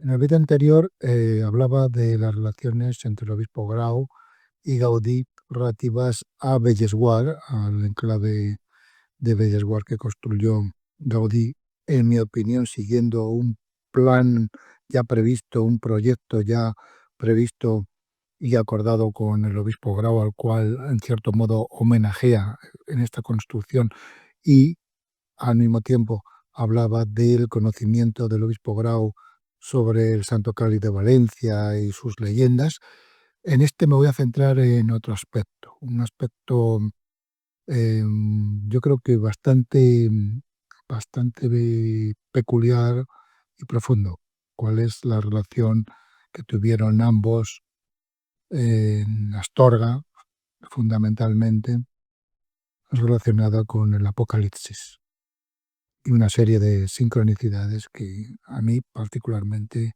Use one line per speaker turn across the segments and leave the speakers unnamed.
En el vídeo anterior hablaba de las relaciones entre el obispo Grau y Gaudí relativas a Bellesguard, al enclave de Bellesguard que construyó Gaudí, en mi opinión, siguiendo un plan ya previsto, un proyecto ya previsto y acordado con el obispo Grau, al cual en cierto modo homenajea en esta construcción, y al mismo tiempo hablaba del conocimiento del obispo Grau sobre el Santo Cáliz de Valencia y sus leyendas. En este me voy a centrar en otro aspecto, un aspecto yo creo que bastante peculiar y profundo. ¿Cuál es la relación que tuvieron ambos en Astorga, fundamentalmente relacionada con el Apocalipsis? Y una serie de sincronicidades que a mí particularmente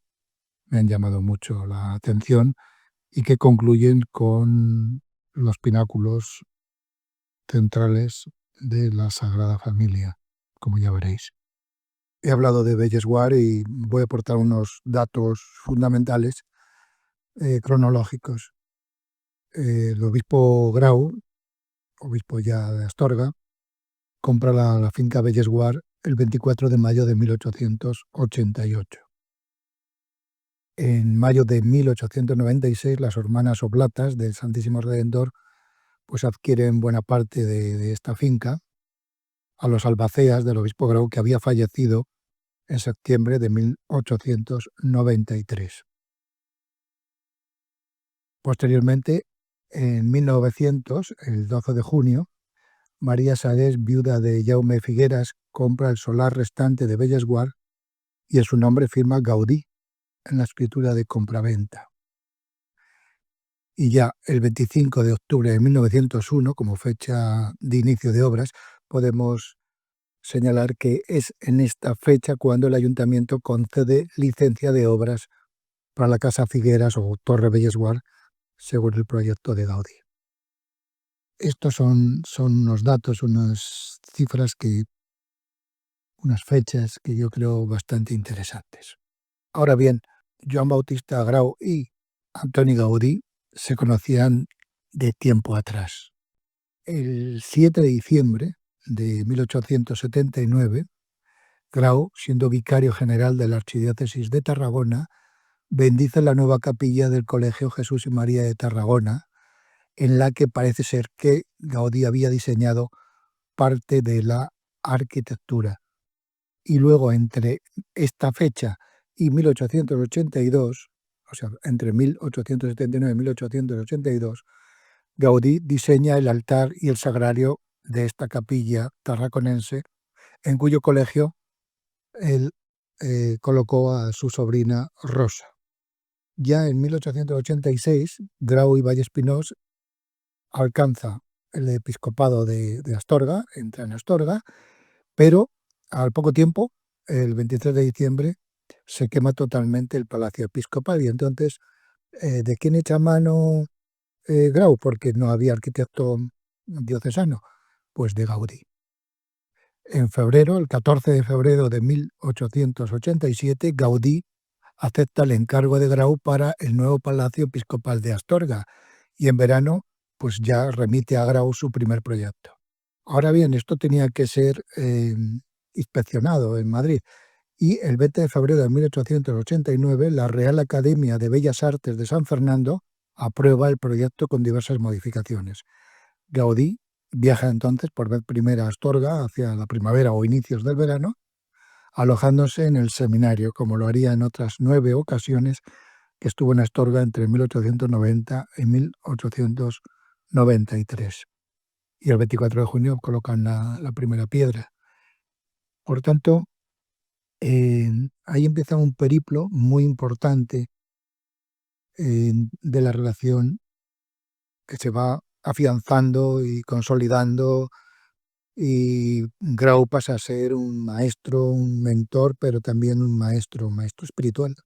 me han llamado mucho la atención y que concluyen con los pináculos centrales de la Sagrada Familia, como ya veréis. He hablado de Bellesguard y voy a aportar unos datos fundamentales cronológicos. El obispo Grau, obispo ya de Astorga, compra la finca Bellesguard el 24 de mayo de 1888. En mayo de 1896, las hermanas Oblatas del Santísimo Redentor pues adquieren buena parte de esta finca a los albaceas del obispo Grau, que había fallecido en septiembre de 1893. Posteriormente, en 1900, el 12 de junio, María Sarés, viuda de Jaume Figueras, compra el solar restante de Bellesguard y en su nombre firma Gaudí en la escritura de compraventa. Y ya el 25 de octubre de 1901, como fecha de inicio de obras, podemos señalar que es en esta fecha cuando el ayuntamiento concede licencia de obras para la Casa Figueras o Torre Bellesguard, según el proyecto de Gaudí. Estos son unos datos, unas cifras, unas fechas que yo creo bastante interesantes. Ahora bien, Joan Bautista Grau y Antoni Gaudí se conocían de tiempo atrás. El 7 de diciembre de 1879, Grau, siendo vicario general de la Archidiócesis de Tarragona, bendice la nueva capilla del Colegio Jesús y María de Tarragona, en la que parece ser que Gaudí había diseñado parte de la arquitectura. Y luego, entre esta fecha y 1882, o sea, entre 1879 y 1882, Gaudí diseña el altar y el sagrario de esta capilla tarraconense, en cuyo colegio él colocó a su sobrina Rosa. Ya en 1886, Grau y Vallespinós alcanza el episcopado de Astorga, entra en Astorga, pero al poco tiempo, el 23 de diciembre, se quema totalmente el palacio episcopal. Y entonces, ¿de quién echa mano Grau? Porque no había arquitecto diocesano, pues de Gaudí. En febrero, el 14 de febrero de 1887, Gaudí acepta el encargo de Grau para el nuevo palacio episcopal de Astorga y en verano pues ya remite a Grau su primer proyecto. Ahora bien, esto tenía que ser inspeccionado en Madrid y el 20 de febrero de 1889 la Real Academia de Bellas Artes de San Fernando aprueba el proyecto con diversas modificaciones. Gaudí viaja entonces por vez primera a Astorga hacia la primavera o inicios del verano, alojándose en el seminario, como lo haría en otras 9 ocasiones que estuvo en Astorga entre 1890 y 1893. Y el 24 de junio colocan la primera piedra. Por tanto, ahí empieza un periplo muy importante de la relación que se va afianzando y consolidando, y Grau pasa a ser un maestro, un mentor, pero también un maestro espiritual.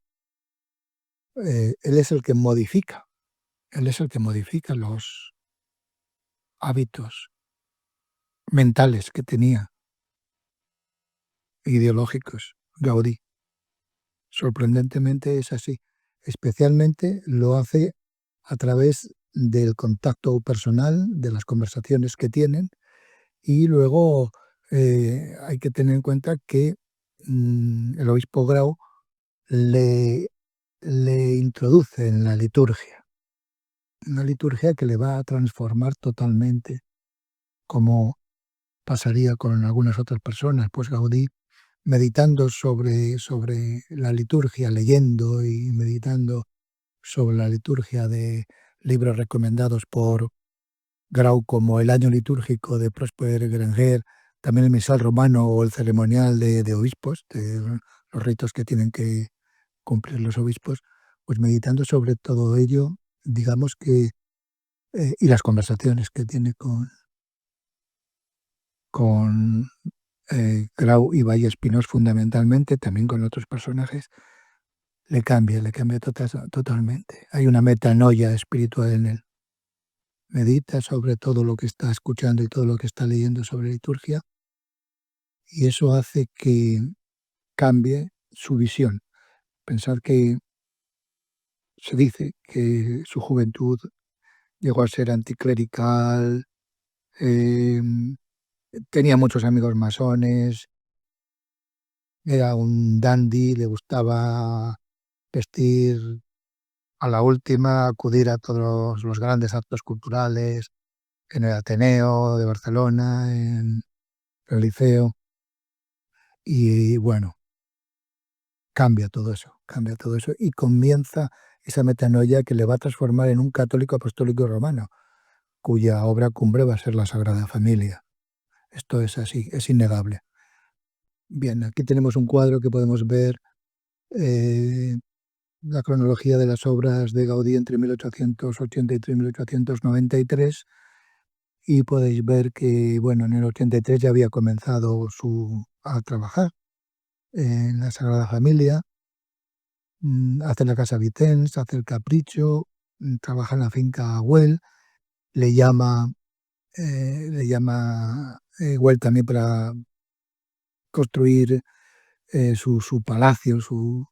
Él es el que modifica los hábitos mentales que tenía, ideológicos, Gaudí. Sorprendentemente es así. Especialmente lo hace a través del contacto personal, de las conversaciones que tienen, y luego hay que tener en cuenta que el obispo Grau le, le introduce en la liturgia, una liturgia que le va a transformar totalmente, como pasaría con algunas otras personas. Pues Gaudí, meditando sobre la liturgia, leyendo y meditando sobre la liturgia de libros recomendados por Grau, como el año litúrgico de Prosper Granger, también el misal romano o el ceremonial de obispos, de los ritos que tienen que cumplir los obispos, pues meditando sobre todo ello, digamos que, y las conversaciones que tiene con Grau y Valle Espinós fundamentalmente, también con otros personajes, le cambia totalmente. Hay una metanoia espiritual en él. Medita sobre todo lo que está escuchando y todo lo que está leyendo sobre liturgia, y eso hace que cambie su visión. Pensar que se dice que su juventud llegó a ser anticlerical, em, tenía muchos amigos masones, era un dandy, le gustaba vestir a la última, acudir a todos los grandes actos culturales en el Ateneo de Barcelona, en el Liceo, y bueno, cambia todo eso y comienza esa metanoia que le va a transformar en un católico apostólico romano, cuya obra cumbre va a ser la Sagrada Familia. Esto es así, es innegable. Bien, aquí tenemos un cuadro que podemos ver eh, la cronología de las obras de Gaudí entre 1883 y 1893, y podéis ver que, bueno, en el 83 ya había comenzado a trabajar en la Sagrada Familia, hace la Casa Vicens, hace el Capricho, trabaja en la finca Güell, le llama, Güell también para construir su palacio, su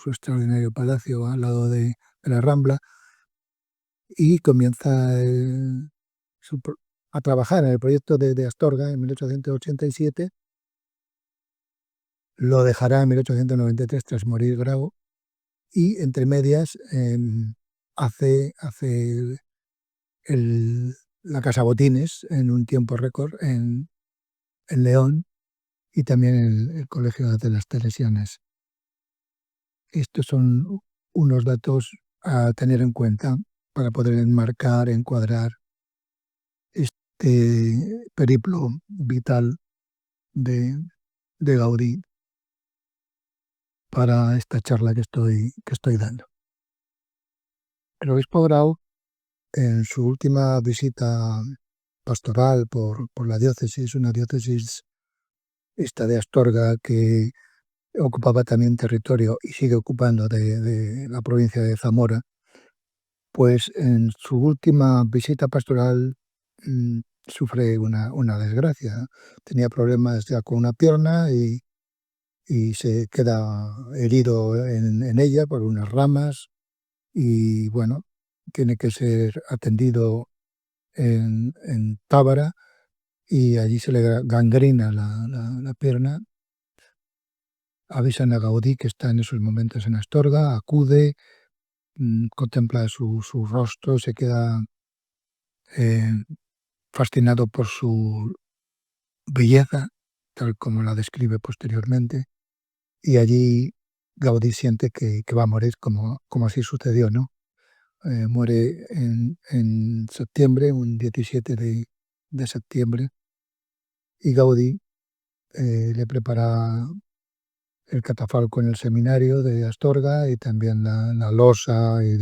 extraordinario palacio al lado de la Rambla, y comienza a trabajar en el proyecto de Astorga en 1887. Lo dejará en 1893 tras morir Grau, y entre medias hace la Casa Botines en un tiempo récord en León, y también el Colegio de las Teresianas. Estos son unos datos a tener en cuenta para poder enmarcar, encuadrar este periplo vital de, de Gaudí para esta charla que estoy dando. El obispo Grau, en su última visita pastoral por la diócesis, una diócesis esta de Astorga que ocupaba también territorio y sigue ocupando de la provincia de Zamora, pues en su última visita pastoral sufre una desgracia. Tenía problemas ya con una pierna y se queda herido en ella por unas ramas, y bueno, tiene que ser atendido en Tábara, y allí se le gangrina la pierna. Avisan a Gaudí que está en esos momentos en Astorga, acude, contempla su rostro, se queda eh, fascinado por su belleza, tal como la describe posteriormente, y allí Gaudí siente que va a morir, como así sucedió, ¿no? Muere en septiembre, un 17 de septiembre, y Gaudí le prepara el catafalco en el seminario de Astorga, y también la losa y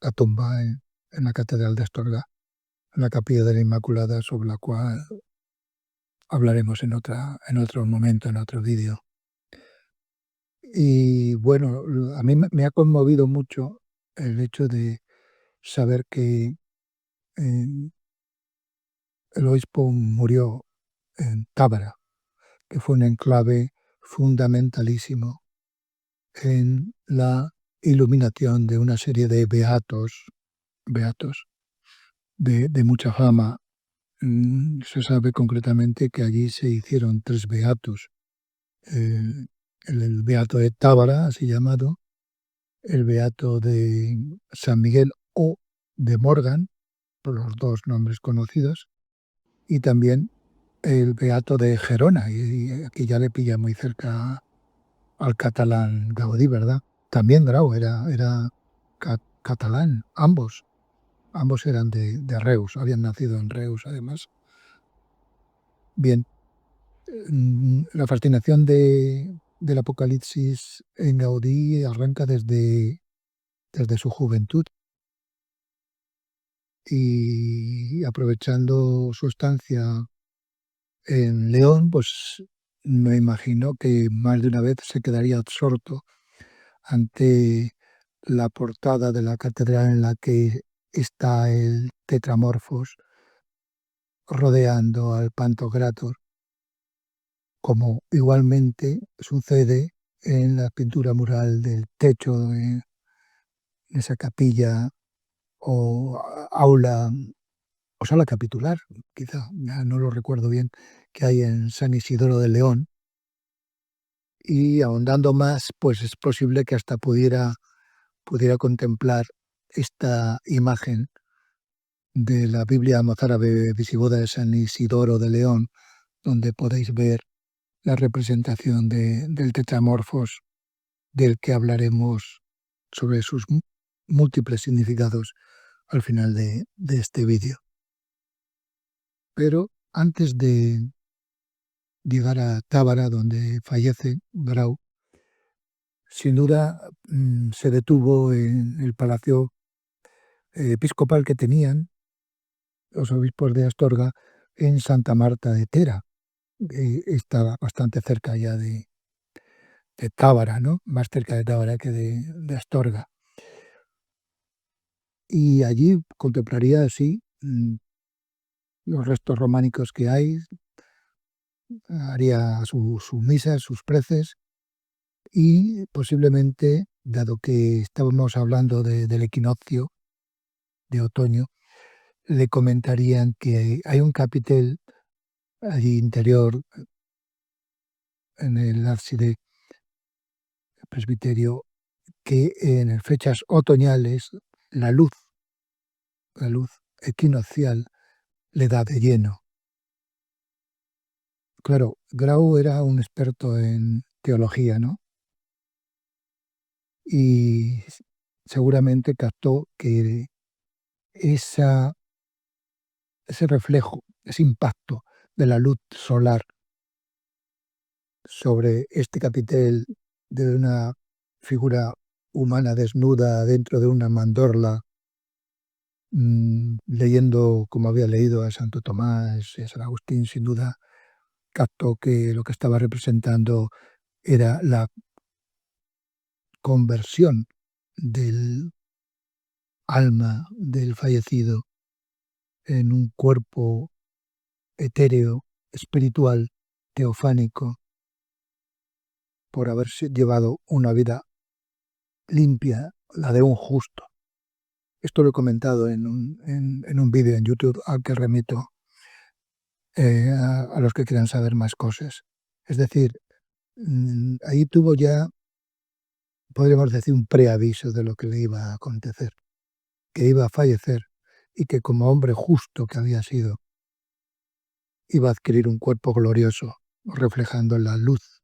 la tumba en la catedral de Astorga, en la capilla de la Inmaculada, sobre la cual hablaremos en otro momento, en otro vídeo. Y bueno, a mí me ha conmovido mucho el hecho de saber que eh, el obispo murió en Tábara, que fue un enclave fundamentalísimo en la iluminación de una serie de beatos de mucha fama. Se sabe concretamente que allí se hicieron 3 beatos. El beato de Tábara, así llamado, el beato de San Miguel o de Morgan, por los 2 nombres conocidos, y también el beato de Gerona, y aquí ya le pilla muy cerca al catalán Gaudí, ¿verdad? También Grau era catalán, ambos eran de Reus, habían nacido en Reus además. Bien, la fascinación del Apocalipsis en Gaudí arranca desde su juventud, y aprovechando su estancia en León, pues me imagino que más de una vez se quedaría absorto ante la portada de la catedral en la que está el Tetramorfos rodeando al Pantocrátor, como igualmente sucede en la pintura mural del techo de esa capilla o aula o sala capitular, quizá, ya no lo recuerdo bien, que hay en San Isidoro de León. Y ahondando más, pues es posible que hasta pudiera contemplar esta imagen de la Biblia mozárabe visigoda de San Isidoro de León, donde podéis ver la representación del Tetramorfos, del que hablaremos sobre sus múltiples significados al final de este vídeo. Pero antes de llegar a Tábara, donde fallece Grau, sin duda se detuvo en el palacio episcopal que tenían los obispos de Astorga en Santa Marta de Tera. Está bastante cerca ya de Tábara, ¿no? Más cerca de Tábara que de Astorga. Y allí contemplaría así los restos románicos que hay, haría sus misas, sus preces, y posiblemente, dado que estábamos hablando del equinoccio de otoño, le comentarían que hay un capitel allí interior en el ábside presbiterio que en fechas otoñales la luz equinoccial le da de lleno. Claro, Grau era un experto en teología, ¿no? Y seguramente captó que ese reflejo, ese impacto de la luz solar sobre este capitel de una figura humana desnuda dentro de una mandorla, leyendo como había leído a Santo Tomás y a San Agustín, sin duda captó que lo que estaba representando era la conversión del alma del fallecido en un cuerpo etéreo, espiritual, teofánico, por haberse llevado una vida limpia, la de un justo. Esto lo he comentado en un vídeo en YouTube al que remito a los que quieran saber más cosas. Es decir, ahí tuvo ya, podríamos decir, un preaviso de lo que le iba a acontecer, que iba a fallecer y que como hombre justo que había sido, iba a adquirir un cuerpo glorioso, reflejando la luz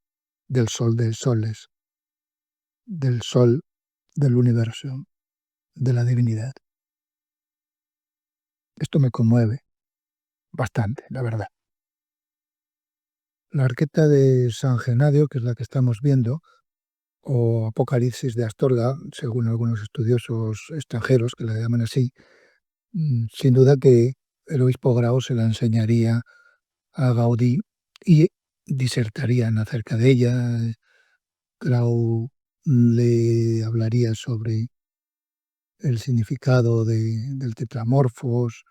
del sol de soles, del sol del universo, de la divinidad. Esto me conmueve bastante, la verdad. La arqueta de San Genadio, que es la que estamos viendo, o Apocalipsis de Astorga, según algunos estudiosos extranjeros que la llaman así, sin duda que el obispo Grau se la enseñaría a Gaudí y disertarían acerca de ella. Grau le hablaría sobre el significado del Tetramorfos,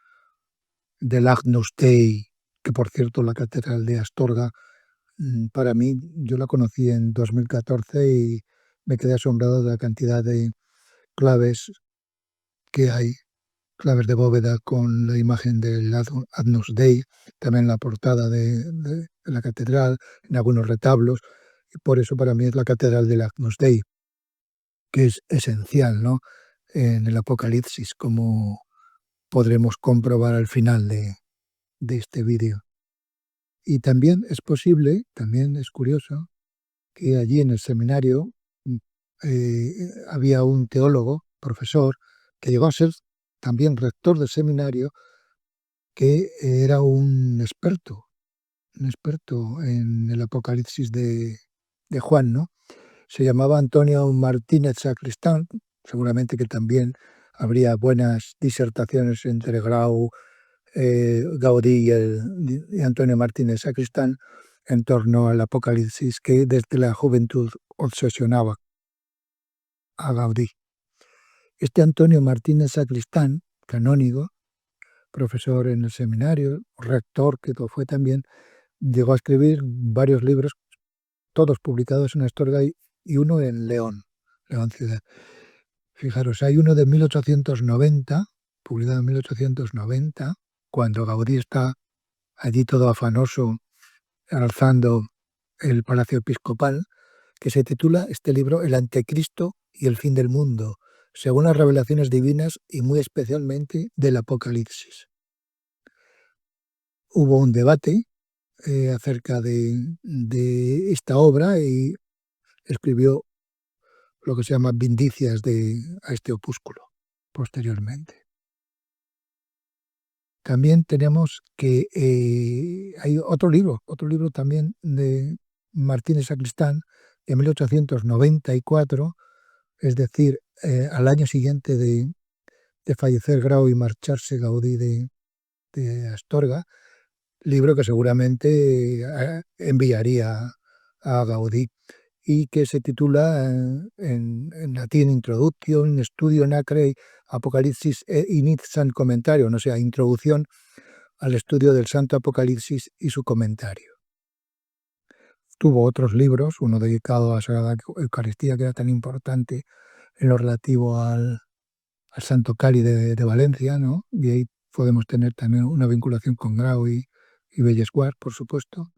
del Agnus Dei, que por cierto la catedral de Astorga, para mí, yo la conocí en 2014 y me quedé asombrado de la cantidad de claves que hay, claves de bóveda con la imagen del Agnus Dei, también en la portada de la catedral, en algunos retablos, y por eso para mí es la catedral del Agnus Dei, que es esencial, ¿no?, en el Apocalipsis, como podremos comprobar al final de este vídeo. Y también es posible, también es curioso, que allí en el seminario mm, había un teólogo, profesor, que llegó a ser también rector del seminario, que era un experto en el Apocalipsis de Juan, ¿no? Se llamaba Antonio Martínez Sacristán, seguramente que también habría buenas disertaciones entre Grau, Gaudí y Antonio Martínez Sacristán en torno al Apocalipsis que desde la juventud obsesionaba a Gaudí. Este Antonio Martínez Sacristán, canónigo, profesor en el seminario, rector que lo fue también, llegó a escribir varios libros, todos publicados en Astorga y uno en León, León ciudad. Fijaros, hay uno de 1890, publicado en 1890, cuando Gaudí está allí todo afanoso alzando el Palacio Episcopal, que se titula este libro El Anticristo y el fin del mundo, según las revelaciones divinas y muy especialmente del Apocalipsis. Hubo un debate acerca de esta obra y escribió lo que se llama vindicias a este opúsculo posteriormente. También tenemos que hay otro libro también de Martínez Sacristán, de 1894, es decir, al año siguiente de fallecer Grau y marcharse Gaudí de Astorga, libro que seguramente enviaría a Gaudí y que se titula en latín Introducción, Studio Nacre, Apocalipsis e Inizan Comentario, no sea, introducción al estudio del Santo Apocalipsis y su comentario. Tuvo otros libros, uno dedicado a la Sagrada Eucaristía, que era tan importante en lo relativo al Santo Cali de Valencia, ¿no? Y ahí podemos tener también una vinculación con Grau y Bellesguard, por supuesto.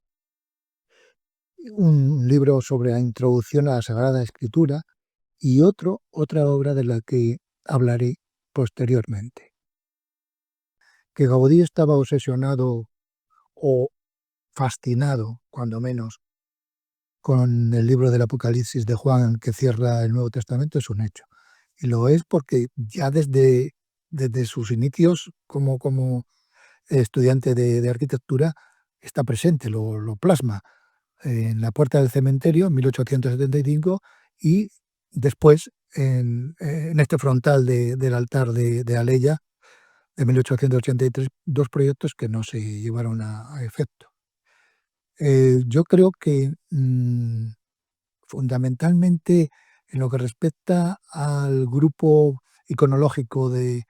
Un libro sobre la introducción a la Sagrada Escritura y otra obra de la que hablaré posteriormente. Que Gaudí estaba obsesionado o fascinado, cuando menos, con el libro del Apocalipsis de Juan que cierra el Nuevo Testamento es un hecho. Y lo es porque ya desde sus inicios como estudiante de arquitectura está presente, lo plasma en la puerta del cementerio en 1875 y después en este frontal del altar de Aleya de 1883, dos proyectos que no se llevaron a efecto. Yo creo que fundamentalmente en lo que respecta al grupo iconológico de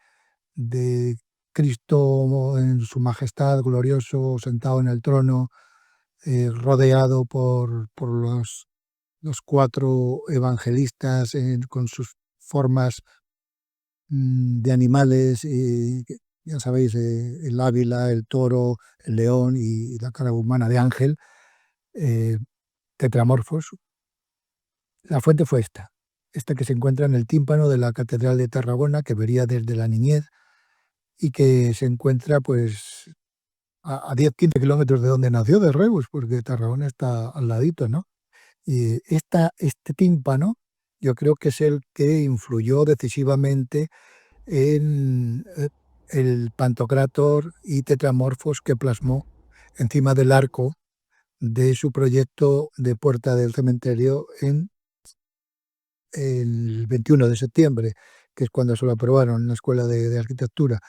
Cristo en su majestad glorioso, sentado en el trono, rodeado por los cuatro evangelistas con sus formas de animales, ya sabéis, el águila, el toro, el león y la cara humana de ángel, eh, tetramorfos. La fuente fue esta que se encuentra en el tímpano de la Catedral de Tarragona, que vería desde la niñez y que se encuentra pues a 10-15 kilómetros de donde nació, de Reus, porque Tarragona está al ladito, ¿no? Y este tímpano yo creo que es el que influyó decisivamente en el Pantocrátor y Tetramorfos que plasmó encima del arco de su proyecto de Puerta del Cementerio en el 21 de septiembre, que es cuando se lo aprobaron en la Escuela de Arquitectura.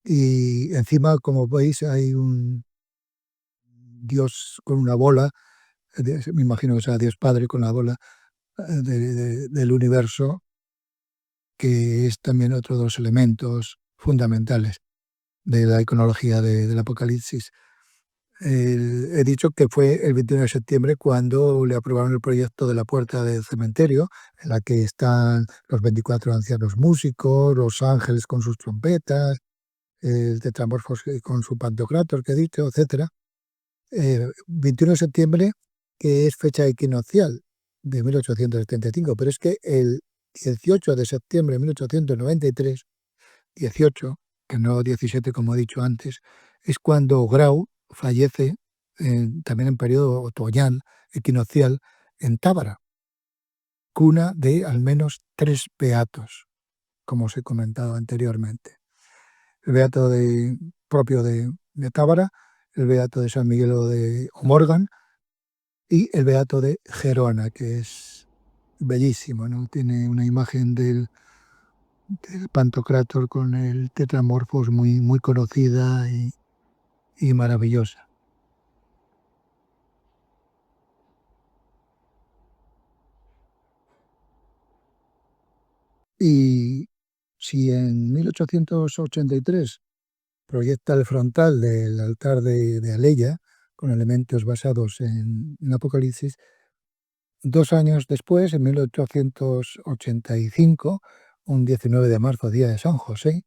Y encima, como veis, hay un Dios con una bola, me imagino que sea Dios Padre con la bola del universo, que es también otro de los elementos fundamentales de la iconología del Apocalipsis. He dicho que fue el 21 de septiembre cuando le aprobaron el proyecto de la puerta del cementerio, en la que están los 24 ancianos músicos, los ángeles con sus trompetas, el tetramorfos con su pantocrátor que he dicho, etcétera. 21 de septiembre, que es fecha equinoccial de 1875, pero es que el 18 de septiembre de 1893, 18, que no 17 como he dicho antes, es cuando Grau fallece, también en periodo otoñal, equinoccial, en Tábara, cuna de al menos 3 beatos, como os he comentado anteriormente. El beato propio de Tábara, el beato de San Miguel de Morgan y el beato de Gerona, que es bellísimo, ¿no? Tiene una imagen del Pantocrátor con el Tetramorfos muy, muy conocida y maravillosa. Y si en 1883 proyecta el frontal del altar de Aleya con elementos basados en Apocalipsis, 2 años después, en 1885, un 19 de marzo, día de San José,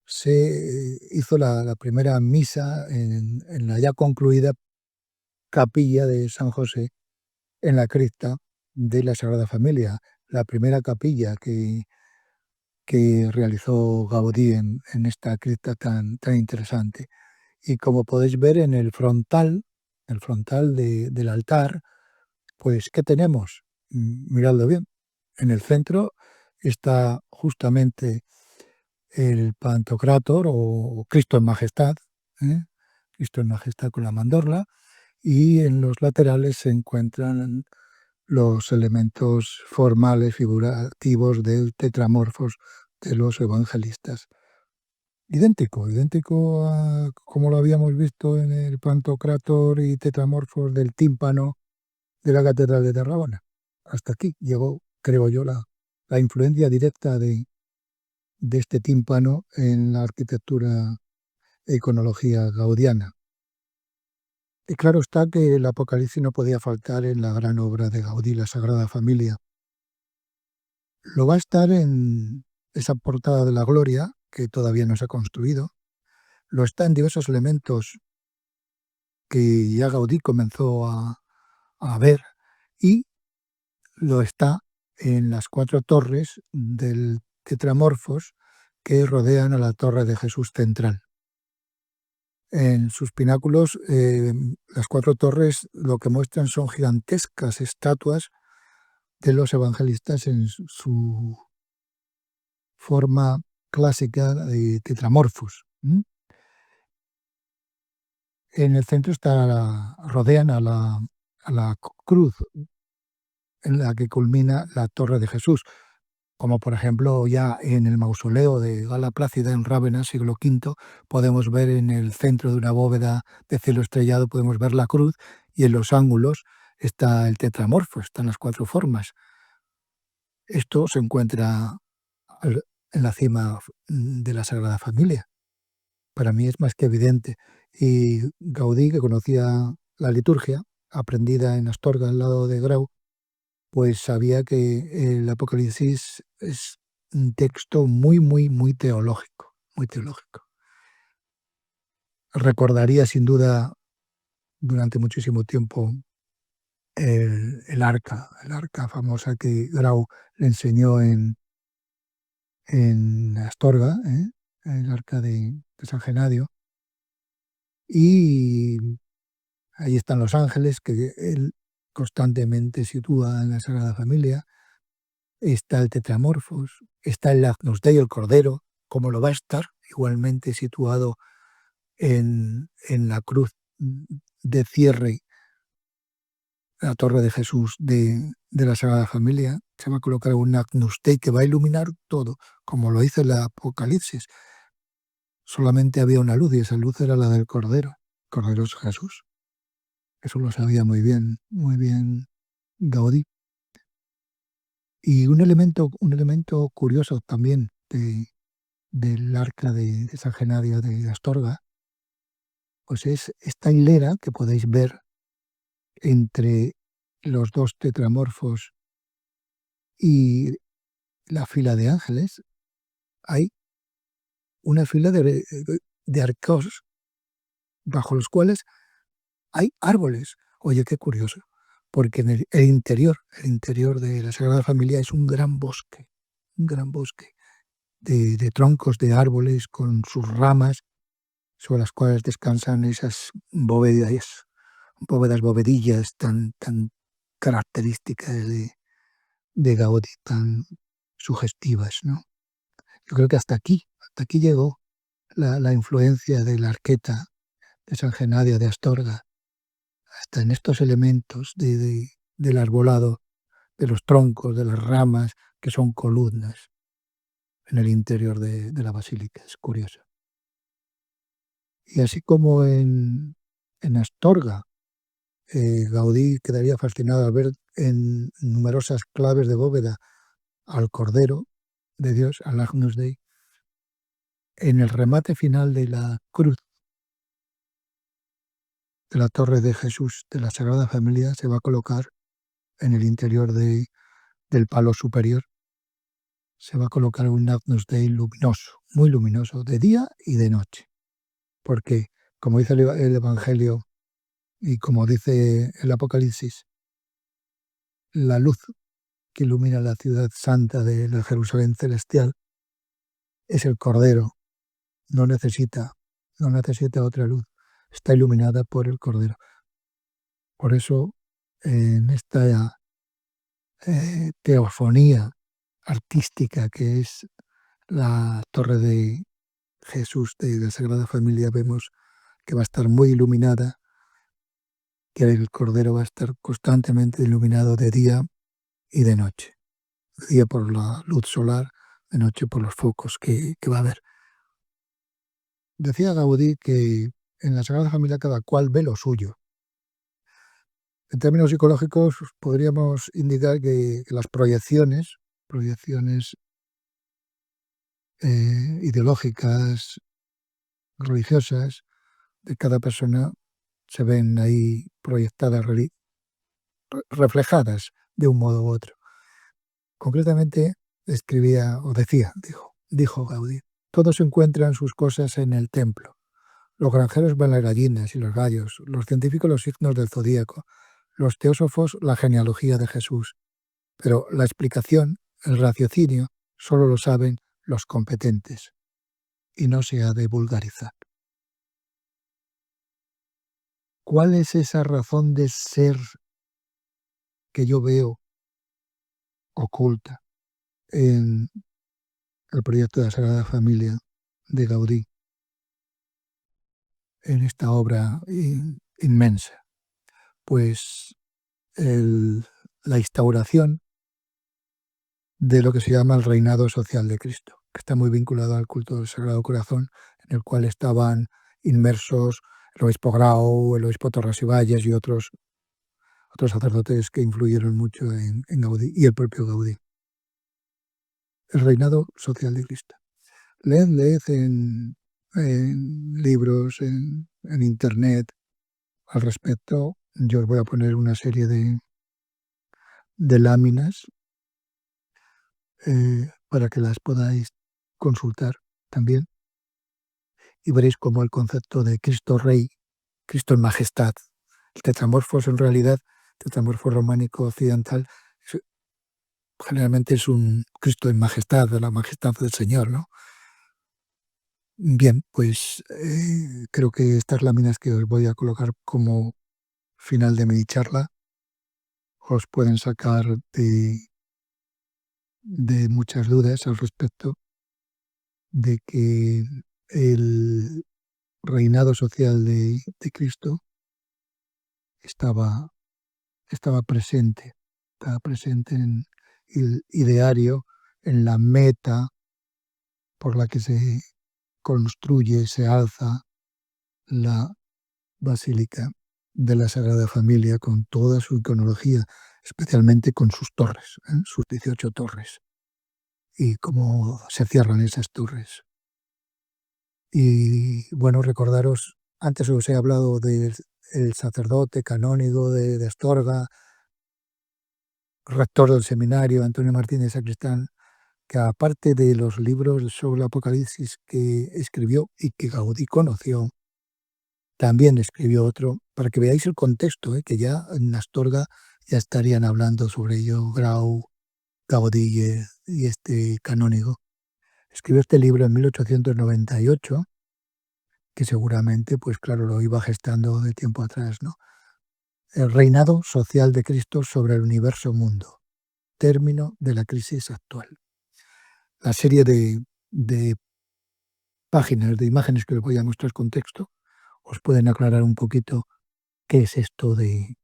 se hizo la primera misa en la ya concluida capilla de San José en la cripta de la Sagrada Familia, la primera capilla que realizó Gaudí en esta cripta tan interesante. Y como podéis ver en el frontal del altar, pues ¿qué tenemos? Miradlo bien. En el centro está justamente el Pantocrátor o Cristo en Majestad, ¿eh? Cristo en Majestad con la mandorla, y en los laterales se encuentran los elementos formales, figurativos del tetramorfos de los evangelistas. Idéntico a como lo habíamos visto en el Pantocrátor y tetramorfos del tímpano de la Catedral de Tarragona. Hasta aquí llegó, creo yo, la influencia directa de este tímpano en la arquitectura e iconología gaudiana. Y claro está que el Apocalipsis no podía faltar en la gran obra de Gaudí, la Sagrada Familia. Lo va a estar en esa portada de la Gloria, que todavía no se ha construido. Lo está en diversos elementos que ya Gaudí comenzó a ver y lo está en las 4 torres del Tetramorfos que rodean a la Torre de Jesús central. En sus pináculos, las 4 torres lo que muestran son gigantescas estatuas de los evangelistas en su forma clásica de tetramorfos. En el centro rodean a la cruz en la que culmina la Torre de Jesús, como por ejemplo ya en el mausoleo de Gala Plácida en Rávena, siglo V, podemos ver en el centro de una bóveda de cielo estrellado, podemos ver la cruz y en los ángulos está el tetramorfo, están las 4 formas. Esto se encuentra en la cima de la Sagrada Familia. Para mí es más que evidente. Y Gaudí, que conocía la liturgia, aprendida en Astorga al lado de Grau, pues sabía que el Apocalipsis es un texto muy, muy, muy teológico, muy teológico. Recordaría sin duda durante muchísimo tiempo el arca famosa que Grau le enseñó en Astorga, el arca de San Genadio, y ahí están los ángeles que él constantemente sitúa en la Sagrada Familia. Está el Tetramorfos, está el Agnus Dei, el Cordero, como lo va a estar igualmente situado en la cruz de cierre, la Torre de Jesús de la Sagrada Familia. Se va a colocar un Agnus Dei que va a iluminar todo, como lo hizo el Apocalipsis. Solamente había una luz y esa luz era la del Cordero. Cordero es Jesús. Eso lo sabía muy bien Gaudí. Y un elemento curioso también del arca de San Genadio de Astorga, Pues es esta hilera que podéis ver entre los dos tetramorfos y la fila de ángeles. Hay una fila de arcos bajo los cuales hay árboles. Oye, qué curioso, porque en el interior de la Sagrada Familia es un gran bosque de troncos de árboles con sus ramas sobre las cuales descansan esas bovedillas tan características de Gaudí, tan sugestivas, ¿no? Yo creo que hasta aquí llegó la influencia de la arqueta de San Genadio de Astorga, hasta en estos elementos del arbolado, de los troncos, de las ramas, que son columnas en el interior de la basílica. Es curioso. Y así como en Astorga, Gaudí quedaría fascinado al ver en numerosas claves de bóveda al Cordero de Dios, al Agnus Dei, en el remate final de la cruz de la Torre de Jesús de la Sagrada Familia se va a colocar en el interior del palo superior, se va a colocar un Agnus Dei luminoso, muy luminoso, de día y de noche. Porque, como dice el Evangelio y como dice el Apocalipsis, la luz que ilumina la ciudad santa de la Jerusalén celestial es el Cordero, no necesita, no necesita otra luz, está iluminada por el Cordero. Por eso, en esta teofonía artística que es la Torre de Jesús de la Sagrada Familia, vemos que va a estar muy iluminada, que el Cordero va a estar constantemente iluminado de día y de noche. De día por la luz solar, de noche por los focos que va a haber. Decía Gaudí que en la Sagrada Familia cada cual ve lo suyo. En términos psicológicos podríamos indicar que las proyecciones ideológicas, religiosas de cada persona se ven ahí proyectadas, reflejadas de un modo u otro. Concretamente escribía o dijo Gaudí, todos encuentran sus cosas en el templo. Los granjeros ven las gallinas y los gallos, los científicos los signos del zodíaco, los teósofos la genealogía de Jesús. Pero la explicación, el raciocinio, solo lo saben los competentes y no se ha de vulgarizar. ¿Cuál es esa razón de ser que yo veo oculta en el proyecto de la Sagrada Familia de Gaudí, en esta obra inmensa? Pues la instauración de lo que se llama el reinado social de Cristo, que está muy vinculado al culto del Sagrado Corazón, en el cual estaban inmersos el obispo Grau, el obispo Torres y Valles y otros sacerdotes que influyeron mucho en Gaudí y el propio Gaudí. El reinado social de Cristo. Leed en libros, en internet al respecto. Yo os voy a poner una serie de láminas para que las podáis consultar también y veréis cómo el concepto de Cristo Rey, Cristo en majestad, el tetramorfos en realidad, tetramorfo románico occidental, generalmente es un Cristo en majestad, de la majestad del Señor, ¿no? Bien, pues creo que estas láminas que os voy a colocar como final de mi charla os pueden sacar de muchas dudas al respecto de que el reinado social de Cristo estaba, estaba presente en el ideario, en la meta por la que se construye, se alza la Basílica de la Sagrada Familia con toda su iconología, especialmente con sus torres, sus 18 torres, y cómo se cierran esas torres. Y bueno, recordaros Antes os he hablado del el sacerdote canónigo de Astorga, rector del seminario, Antonio Martínez Sacristán, que aparte de los libros sobre el Apocalipsis que escribió y que Gaudí conoció, también escribió otro, para que veáis el contexto, que ya en Astorga ya estarían hablando sobre ello Grau, Gaudí y este canónigo. Escribió este libro en 1898, que seguramente, pues claro, lo iba gestando de tiempo atrás, ¿no? El reinado social de Cristo sobre el universo mundo, término de la crisis actual. La serie de páginas, de imágenes que os voy a mostrar con texto, os pueden aclarar un poquito qué es esto del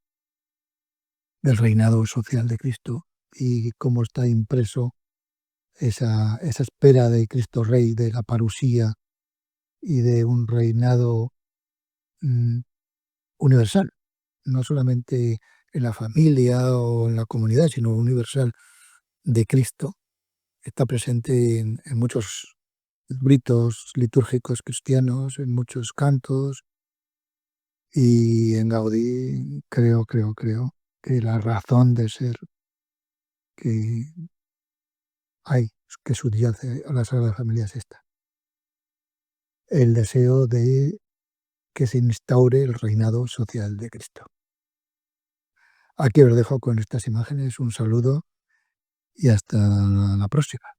reinado social de Cristo y cómo está impreso esa espera de Cristo Rey, de la parusía y de un reinado mm, universal, no solamente en la familia o en la comunidad, sino universal de Cristo. Está presente en muchos ritos litúrgicos cristianos, en muchos cantos, y en Gaudí creo que la razón de ser que hay, que subyace a la Sagrada Familia es esta: el deseo de que se instaure el reinado social de Cristo. Aquí os dejo con estas imágenes, un saludo y hasta la próxima.